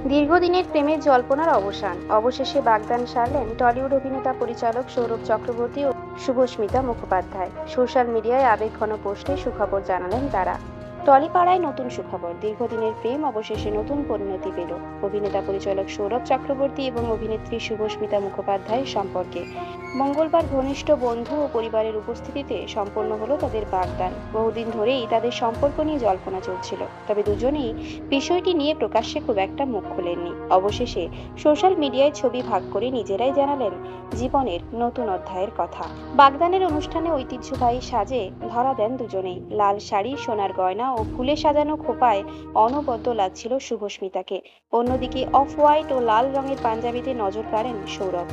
দীর্ঘদিনের প্রেমের জল্পনার অবসান, অবশেষে বাগদান সারলেন টলিউড অভিনেতা পরিচালক সৌরভ চক্রবর্তী ও শুভস্মিতা মুখোপাধ্যায়। সোশ্যাল মিডিয়ায় আবেগঘন পোস্টে সুখবর জানালেন তারা। টলিপাড়ায় নতুন সুখবর, দীর্ঘদিনের প্রেম অবশেষে নতুন পরিণতি পেল। অভিনেতা পরিচালক সৌরভ চক্রবর্তী এবং অভিনেত্রী শুভস্মিতা মুখোপাধ্যায়ের সম্পর্কে মঙ্গলবার ঘনিষ্ঠ বন্ধু ও পরিবারের উপস্থিতিতে সম্পন্ন হলো তাদের বাগদান। বহুদিন ধরেই তাদের সম্পর্ক নিয়ে জল্পনা চলছিল, তবে দুজনেই বিষয়টি নিয়ে প্রকাশ্যে খুব একটা মুখ খোলেননি। অবশেষে সোশ্যাল মিডিয়ায় ছবি ভাগ করে নিজেরাই জানালেন জীবনের নতুন অধ্যায়ের কথা। বাগদানের অনুষ্ঠানে ঐতিহ্যবাহী সাজে ধরা দেন দুজনেই। লাল শাড়ি, সোনার গয়না ও ফুলে সাজানো খোপায় অনবদ্য লাগছিল শুভস্মিতাকে। অন্যদিকে অফ হোয়াইট ও লাল রঙের পাঞ্জাবিতে নজর কাড়েন সৌরভ।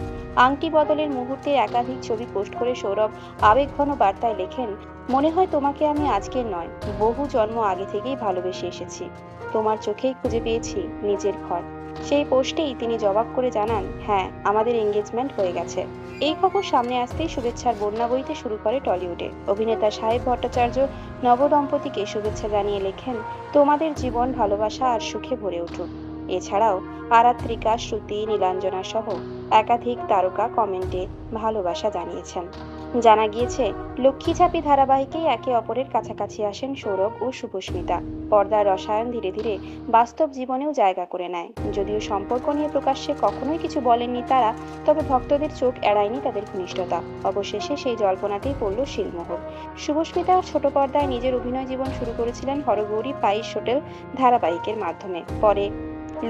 আংটি বদলের মুহূর্তের একাধিক ছবি পোস্ট করে সৌরভ আবেগঘন বার্তায় লেখেন, মনে হয় তোমাকে আমি আজকের নয়, বহু জন্ম আগে থেকেই ভালোবেসে এসেছি। তোমার চোখেই খুঁজে পেয়েছি নিজের ঘর। সেই পোস্টেই তিনি জবাব করে জানান, হ্যাঁ, আমাদের এঙ্গেজমেন্ট হয়ে গেছে। এই খবর সামনে আসতেই শুভেচ্ছার বন্যা বইতে শুরু করে টলিউডে। অভিনেতা সাহেব ভট্টাচার্য নবদম্পতিকে শুভেচ্ছা জানিয়ে লেখেন, তোমাদের জীবন ভালোবাসা আর সুখে ভরে উঠুক। এছাড়াও আরাত্রিকা, শ্রুতি, নীলাঞ্জনা সহ একাধিক তারকা কমেন্টে ভালোবাসা জানিয়েছেন। জানা গিয়েছে, লক্ষ্মীঝাঁপি ধারাবাহিকেই একে অপরের কাছাকাছি আসেন সৌরভ ও শুভস্মিতা। পর্দার রসায়ন ধীরে ধীরে বাস্তব জীবনেও জায়গা করে নেয়। যদিও সম্পর্ক নিয়ে প্রকাশ্যে কখনোই কিছু বলেননি তারা, তবে ভক্তদের চোখ এড়ায়নি তাদের ঘনিষ্ঠতা। অবশেষে সেই জল্পনাতেই পড়ল শিলমোহর। শুভস্মিতা ছোট পর্দায় নিজের অভিনয় জীবন শুরু করেছিলেন হরগৌরী পাইস হোটেল ধারাবাহিকের মাধ্যমে। পরে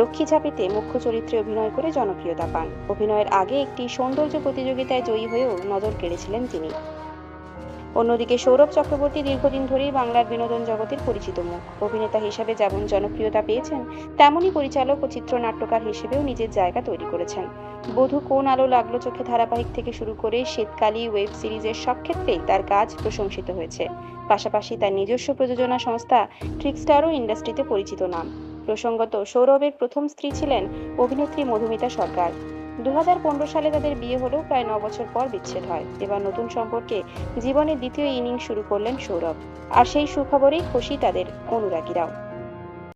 লক্ষ্মীঝাঁপিতে মুখ্য চরিত্রে অভিনয় করে জনপ্রিয়তা পান। অভিনয়ের আগে একটি সৌন্দর্য প্রতিযোগিতায় জয়ী হয়েও নজর কেড়েছিলেন তিনি। অন্যদিকে সৌরভ চক্রবর্তী দীর্ঘদিন ধরেই বাংলার বিনোদন জগতের পরিচিত মুখ। অভিনেতা হিসেবে যেমন জনপ্রিয়তা পেয়েছেন, তেমনি পরিচালক ও চিত্রনাট্যকার হিসেবেও নিজের জায়গা তৈরি করেছেন। বধূ কোন আলো লাগলো চোখে ধারাবাহিক থেকে শুরু করে শীতকালী ওয়েব সিরিজের সব ক্ষেত্রেই তার কাজ প্রশংসিত হয়েছে। পাশাপাশি তার নিজস্ব প্রযোজনা সংস্থা ট্রিকস্টারও ইন্ডাস্ট্রিতে পরিচিত নাম। প্রসঙ্গত, সৌরভের প্রথম স্ত্রী ছিলেন অভিনেত্রী মধুমিতা সরকার। 2015 সালে তাদের বিয়ে হলেও প্রায় 9 বছর পর বিচ্ছেদ হয়। এবার নতুন সম্পর্কে জীবনের দ্বিতীয় ইনিংস শুরু করলেন সৌরভ। আর সেই সুখবরেই খুশি তাদের অনুরাগীরাও।